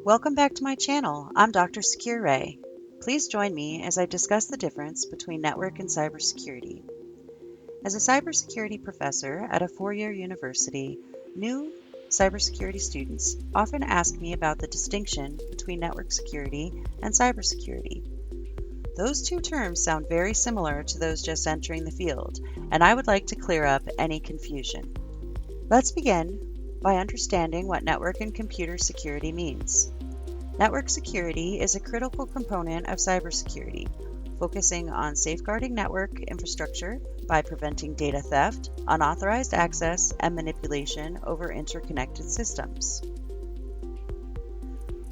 Welcome back to my channel. I'm Dr. Secure Ray. Please join me as I discuss the difference between network and cybersecurity. As a cybersecurity professor at a four-year university, new cybersecurity students often ask me about the distinction between network security and cybersecurity. Those two terms sound very similar to those just entering the field, and I would like to clear up any confusion. Let's begin by understanding what network and computer security means. Network security is a critical component of cybersecurity, focusing on safeguarding network infrastructure by preventing data theft, unauthorized access, and manipulation over interconnected systems.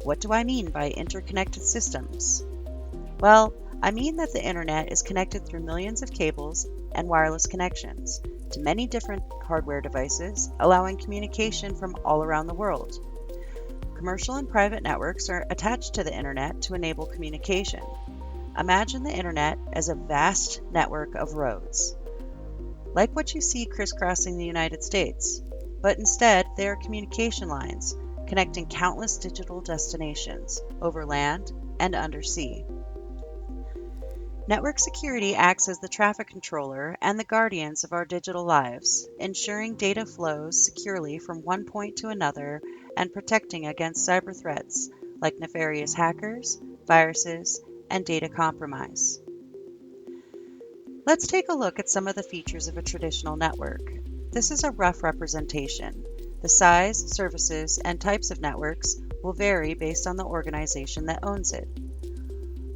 What do I mean by interconnected systems? Well, I mean that the internet is connected through millions of cables and wireless connections to many different hardware devices, allowing communication from all around the world. Commercial and private networks are attached to the internet to enable communication. Imagine the internet as a vast network of roads, like what you see crisscrossing the United States, but instead they are communication lines connecting countless digital destinations over land and undersea. Network security acts as the traffic controller and the guardians of our digital lives, ensuring data flows securely from one point to another and protecting against cyber threats like nefarious hackers, viruses, and data compromise. Let's take a look at some of the features of a traditional network. This is a rough representation. The size, services, and types of networks will vary based on the organization that owns it.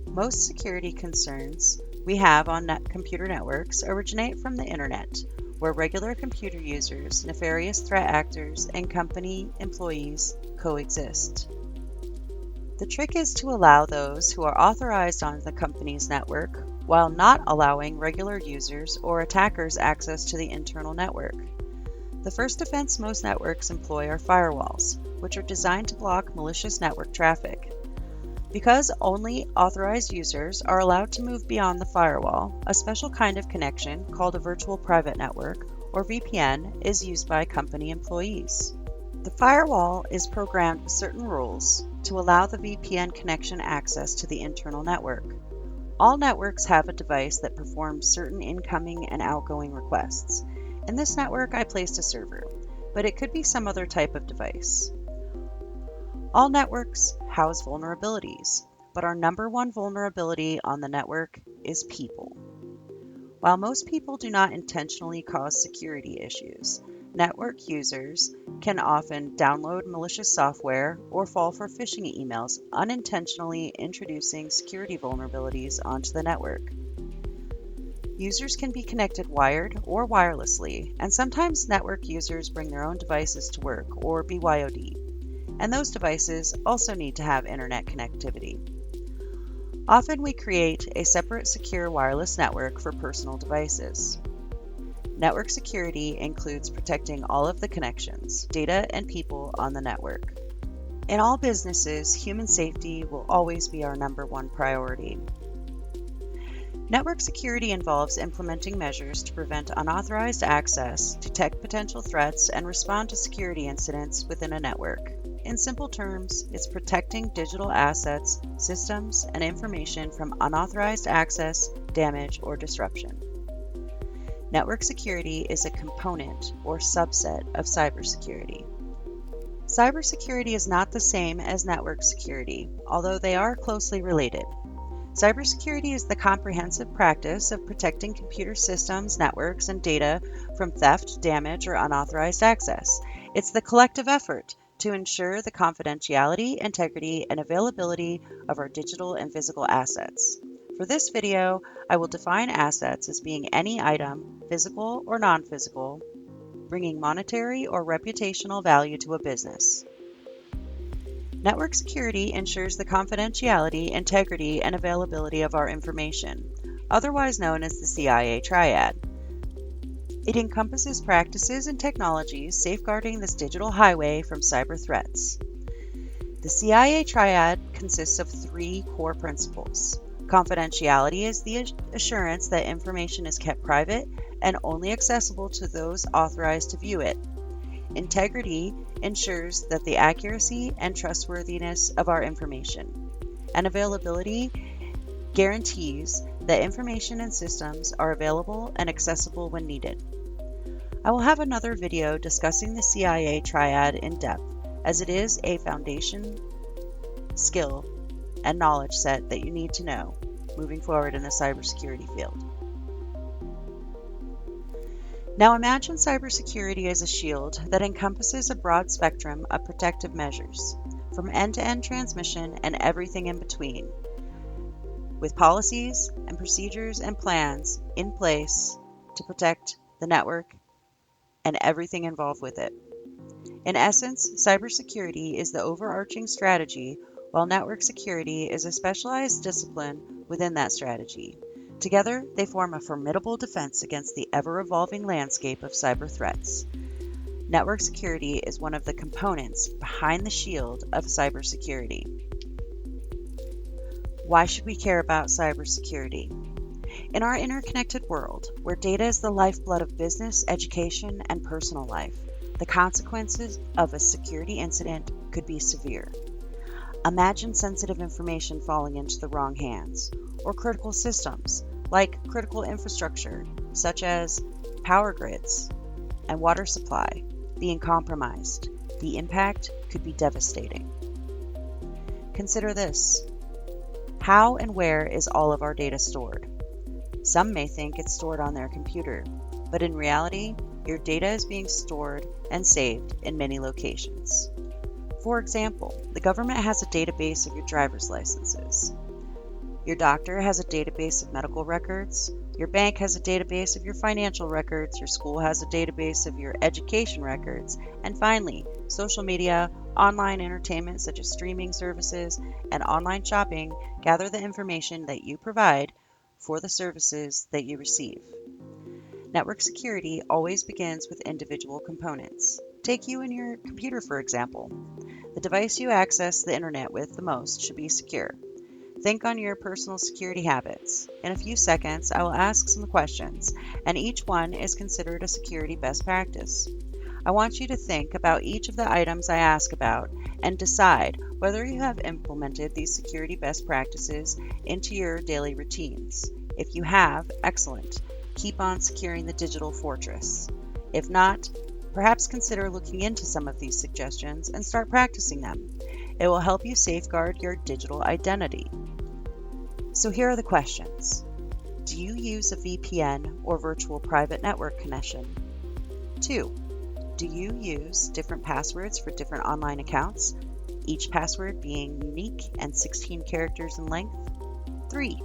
Most security concerns we have on computer networks originate from the internet, where regular computer users, nefarious threat actors, and company employees coexist. The trick is to allow those who are authorized on the company's network while not allowing regular users or attackers access to the internal network. The first defense most networks employ are firewalls, which are designed to block malicious network traffic. Because only authorized users are allowed to move beyond the firewall, a special kind of connection called a virtual private network, or VPN, is used by company employees. The firewall is programmed with certain rules to allow the VPN connection access to the internal network. All networks have a device that performs certain incoming and outgoing requests. In this network, I placed a server, but it could be some other type of device. All networks house vulnerabilities, but our number one vulnerability on the network is people. While most people do not intentionally cause security issues, network users can often download malicious software or fall for phishing emails, unintentionally introducing security vulnerabilities onto the network. Users can be connected wired or wirelessly, and sometimes network users bring their own devices to work, or BYOD. And those devices also need to have internet connectivity. Often we create a separate secure wireless network for personal devices. Network security includes protecting all of the connections, data, and people on the network. In all businesses, human safety will always be our number one priority. Network security involves implementing measures to prevent unauthorized access, detect potential threats, and respond to security incidents within a network. In simple terms, it's protecting digital assets, systems, and information from unauthorized access, damage, or disruption. Network security is a component or subset of cybersecurity. Cybersecurity is not the same as network security, although they are closely related. Cybersecurity is the comprehensive practice of protecting computer systems, networks, and data from theft, damage, or unauthorized access. It's the collective effort to ensure the confidentiality, integrity, and availability of our digital and physical assets. For this video, I will define assets as being any item, physical or non-physical, bringing monetary or reputational value to a business. Network security ensures the confidentiality, integrity, and availability of our information, otherwise known as the CIA triad. It encompasses practices and technologies safeguarding this digital highway from cyber threats. The CIA triad consists of three core principles. Confidentiality is the assurance that information is kept private and only accessible to those authorized to view it. Integrity ensures that the accuracy and trustworthiness of our information, and availability guarantees that information and systems are available and accessible when needed. I will have another video discussing the CIA triad in depth, as it is a foundation, skill, and knowledge set that you need to know moving forward in the cybersecurity field. Now imagine cybersecurity as a shield that encompasses a broad spectrum of protective measures, from end-to-end transmission and everything in between, with policies and procedures and plans in place to protect the network and everything involved with it. In essence, cybersecurity is the overarching strategy, while network security is a specialized discipline within that strategy. Together, they form a formidable defense against the ever-evolving landscape of cyber threats. Network security is one of the components behind the shield of cybersecurity. Why should we care about cybersecurity? In our interconnected world, where data is the lifeblood of business, education, and personal life, the consequences of a security incident could be severe. Imagine sensitive information falling into the wrong hands, or critical systems, like critical infrastructure, such as power grids and water supply, being compromised. The impact could be devastating. Consider this. How and where is all of our data stored? Some may think it's stored on their computer, but in reality, your data is being stored and saved in many locations. For example, the government has a database of your driver's licenses. Your doctor has a database of medical records. Your bank has a database of your financial records. Your school has a database of your education records. And finally, social media, online entertainment such as streaming services, and online shopping gather the information that you provide for the services that you receive. Network security always begins with individual components. Take you and your computer, for example. The device you access the internet with the most should be secure. Think on your personal security habits. In a few seconds, I will ask some questions, and each one is considered a security best practice. I want you to think about each of the items I ask about and decide whether you have implemented these security best practices into your daily routines. If you have, excellent. Keep on securing the digital fortress. If not, perhaps consider looking into some of these suggestions and start practicing them. It will help you safeguard your digital identity. So here are the questions. Do you use a VPN or virtual private network connection? 2. Do you use different passwords for different online accounts, each password being unique and 16 characters in length? 3.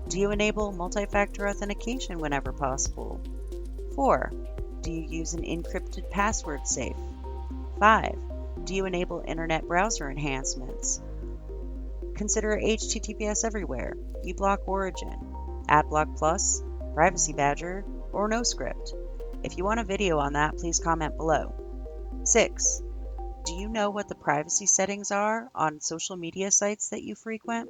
Do you enable multi-factor authentication whenever possible? 4. Do you use an encrypted password safe? 5. Do you enable internet browser enhancements? Consider HTTPS everywhere, uBlock Origin, AdBlock Plus, Privacy Badger, or NoScript. If you want a video on that, please comment below. 6. Do you know what the privacy settings are on social media sites that you frequent?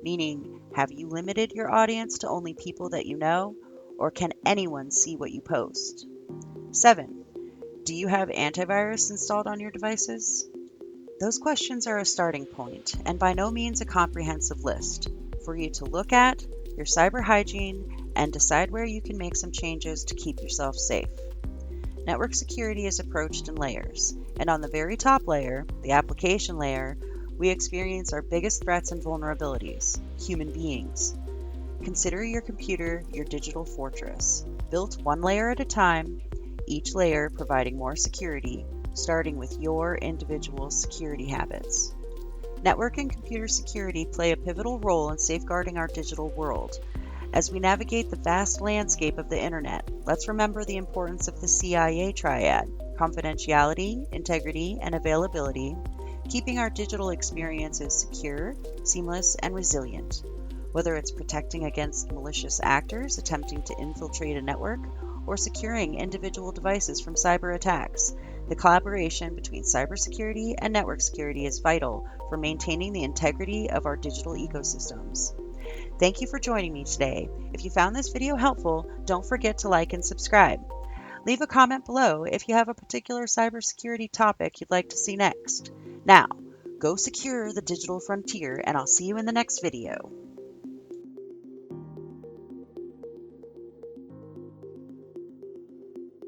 Meaning, have you limited your audience to only people that you know, or can anyone see what you post? 7. Do you have antivirus installed on your devices? Those questions are a starting point, and by no means a comprehensive list, for you to look at your cyber hygiene and decide where you can make some changes to keep yourself safe. Network security is approached in layers, and on the very top layer, the application layer, we experience our biggest threats and vulnerabilities, human beings. Consider your computer your digital fortress, built one layer at a time, each layer providing more security, starting with your individual security habits. Network and computer security play a pivotal role in safeguarding our digital world. As we navigate the vast landscape of the internet, let's remember the importance of the CIA triad: confidentiality, integrity, and availability, keeping our digital experiences secure, seamless, and resilient. Whether it's protecting against malicious actors attempting to infiltrate a network or securing individual devices from cyber attacks, the collaboration between cybersecurity and network security is vital for maintaining the integrity of our digital ecosystems. Thank you for joining me today. If you found this video helpful, don't forget to like and subscribe. Leave a comment below if you have a particular cybersecurity topic you'd like to see next. Now, go secure the digital frontier, and I'll see you in the next video.